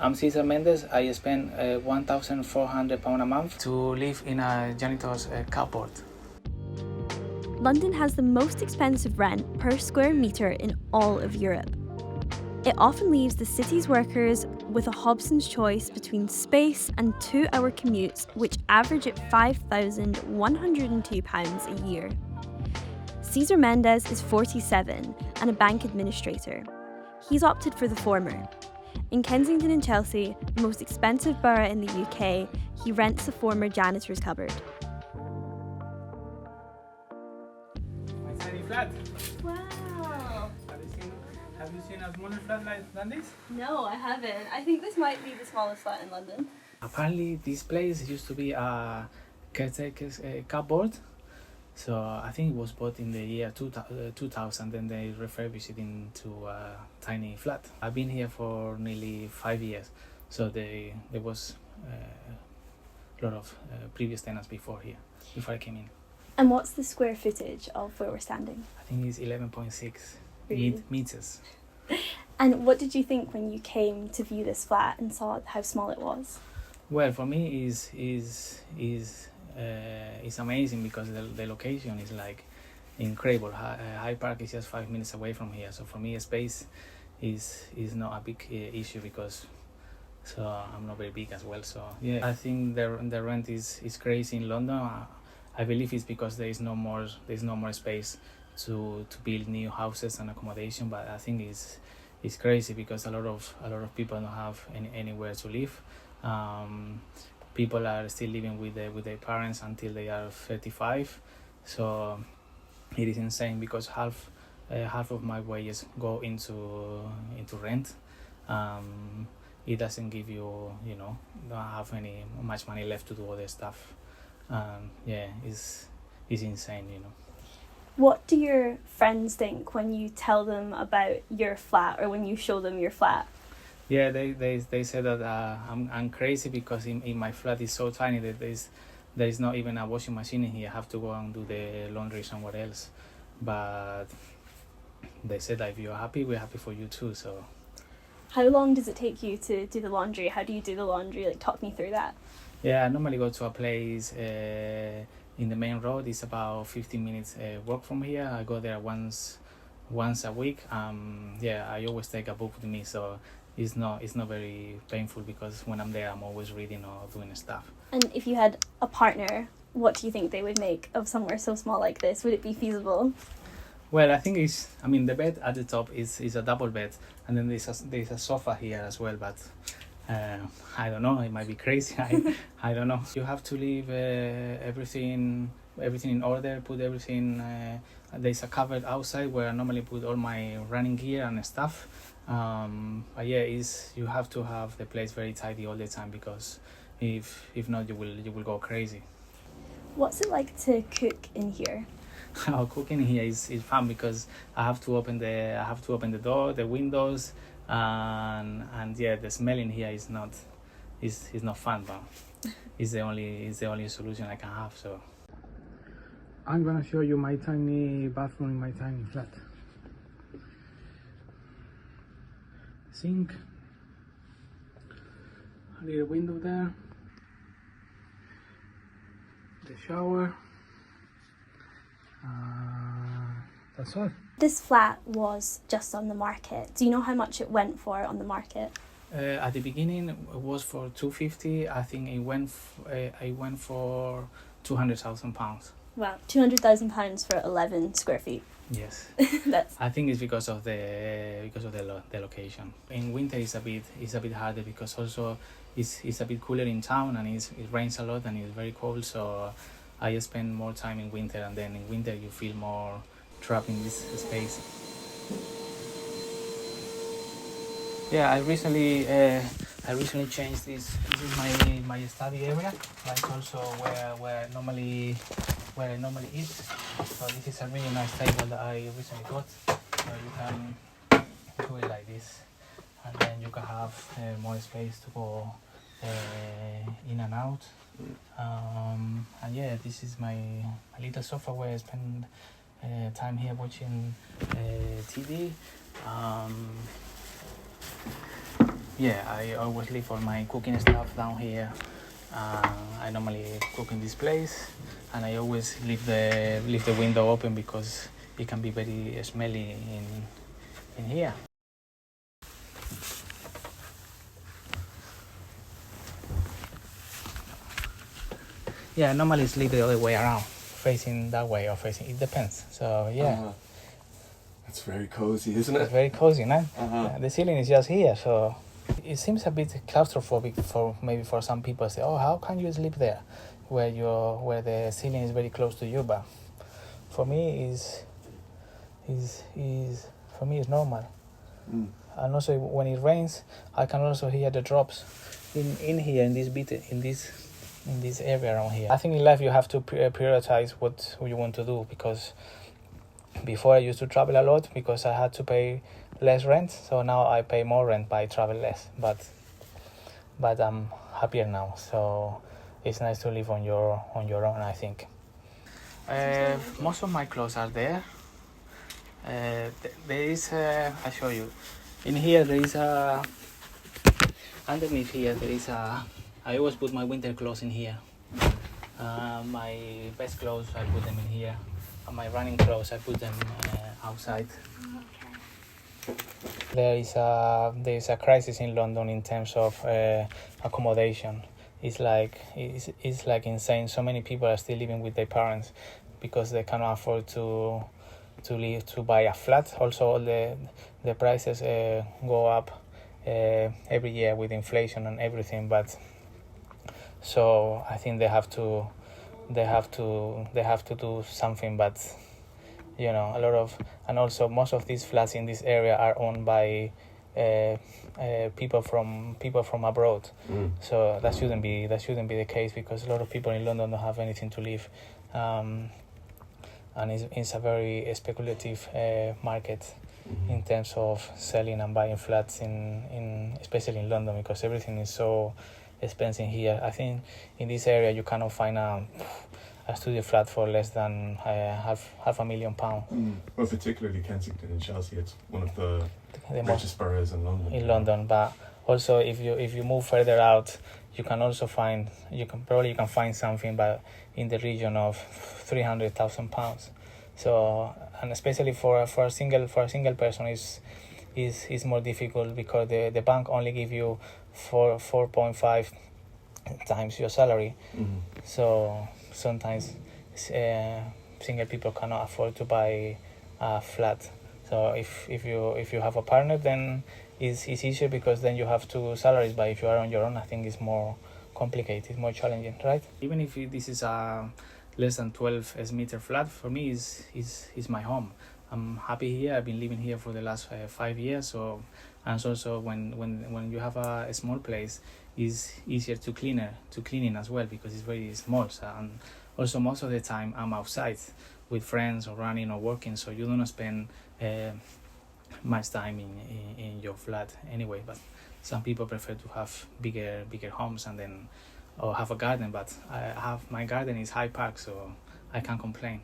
I'm Cesar Mendez. I spend £1,400 a month to live in a janitor's cupboard. London has the most expensive rent per square metre in all of Europe. It often leaves the city's workers with a Hobson's choice between space and 2-hour commutes, which average at £5,102 a year. Cesar Mendez is 47 and a bank administrator. He's opted for the former. In Kensington and Chelsea, the most expensive borough in the UK, he rents a former janitor's cupboard. My tiny flat. Wow! Have you seen a smaller flat than this? No, I haven't. I think this might be the smallest flat in London. Apparently, this place used to be a caretaker's cupboard. So I think it was bought in the year 2000, then they refurbished it into a tiny flat. I've been here for nearly 5 years, so there was a lot of previous tenants before I came in. And what's the square footage of where we're standing? I think it's 11.6 Really? meters. And what did you think when you came to view this flat and saw how small it was? Well, for me it's amazing because the location is like incredible. Hyde Park is just 5 minutes away from here, so for me space is not a big issue because I'm not very big as well. So yeah, I think the rent is crazy in London. I believe it's because there's no more space to build new houses and accommodation, but I think it's crazy because a lot of people don't have anywhere to live. People are still living with their parents until they are 35, so it is insane because half of my wages go into rent. It doesn't give you don't have much money left to do other stuff. Yeah, it's insane. What do your friends think when you tell them about your flat or when you show them your flat? Yeah, they say that I'm crazy because in my flat is so tiny that there is not even a washing machine in here. I have to go and do the laundry somewhere else. But they said that if you're happy, we're happy for you too. So how long does it take you to do the laundry? How do you do the laundry? Like, talk me through that. Yeah, I normally go to a place in the main road. It's about 15 minutes walk from here. I go there once a week. Yeah, I always take a book with me, so it's not very painful because when I'm there I'm always reading or doing stuff. And if you had a partner, what do you think they would make of somewhere so small like this? Would it be feasible? Well, I think the bed at the top is a double bed, and then there's a sofa here as well, but I don't know, it might be crazy. I don't know. You have to leave everything in order, put everything, there's a cupboard outside where I normally put all my running gear and stuff. But yeah, you have to have the place very tidy all the time because if not you will go crazy. What's it like to cook in here? Cooking here is fun because I have to open the door, the windows, and yeah, the smell in here is not fun, but it's the only solution I can have. So I'm gonna show you my tiny bathroom in my tiny flat. Sink, a little window there, the shower. That's all. This flat was just on the market. Do you know how much it went for on the market? At the beginning, it was for $250. I think it went for £200,000. Wow, £200,000 for 11 square feet. Yes. That's. I think it's because of the location. In winter, it's a bit harder because also it's a bit cooler in town and it rains a lot and it's very cold. So I spend more time in winter, and then in winter you feel more trapped in this space. Yeah, I recently changed this. This is my study area. That's also where I normally eat. So this is a really nice table that I recently got. So you can do it like this, and then you can have more space to go in and out. And yeah, this is my little sofa where I spend time here watching TV. yeah, I always leave all my cooking stuff down here. I normally cook in this place, and I always leave the window open because it can be very smelly in here. Yeah, I normally sleep the other way around, facing that way or facing. It depends. So yeah. It's very cozy, isn't it? It's very cozy, no? The ceiling is just here, so it seems a bit claustrophobic for some people. Say, oh, how can you sleep there, where the ceiling is very close to you? But for me, is normal. And also when it rains, I can also hear the drops in here in this area around here. I think in life you have to prioritize what you want to do, because before I used to travel a lot because I had to pay less rent. So now I pay more rent, but I travel less. But I'm happier now. So it's nice to live on your own, I think. Most of my clothes are there. There is I show you. In here there is underneath here there is I always put my winter clothes in here. My best clothes I put them in here. My running clothes I put them outside. There is a crisis in London in terms of accommodation. It's like insane. So many people are still living with their parents because they cannot afford to buy a flat. Also, all the prices go up every year with inflation and everything. But so I think they have to do something. But you know, a lot of, and also most of these flats in this area are owned by people from abroad. So that shouldn't be the case, because a lot of people in London don't have anything to live, and it's a very speculative market in terms of selling and buying flats in especially in London, because everything is so expensive here. I think in this area you cannot find a studio flat for less than half £1,000,000. Well, particularly Kensington and Chelsea, it's one of the richest boroughs in London. But also if you move further out, you can find something, but in the region of £300,000. So, and especially for a single person is more difficult, because the bank only give you 4.5 times your salary. So sometimes single people cannot afford to buy a flat. So if you have a partner, then it's easier, because then you have two salaries. But if you are on your own, I think it's more complicated, more challenging, right? Even if this is a less than 12 meter flat, for me is my home. I'm happy here. I've been living here for the last 5 years. So, and also when you have a small place, it's easier to clean it as well, because it's very small. So, and also most of the time I'm outside with friends or running or working, so you don't spend much time in your flat anyway. But some people prefer to have bigger homes and then or have a garden. But my garden is high park, so I can't complain.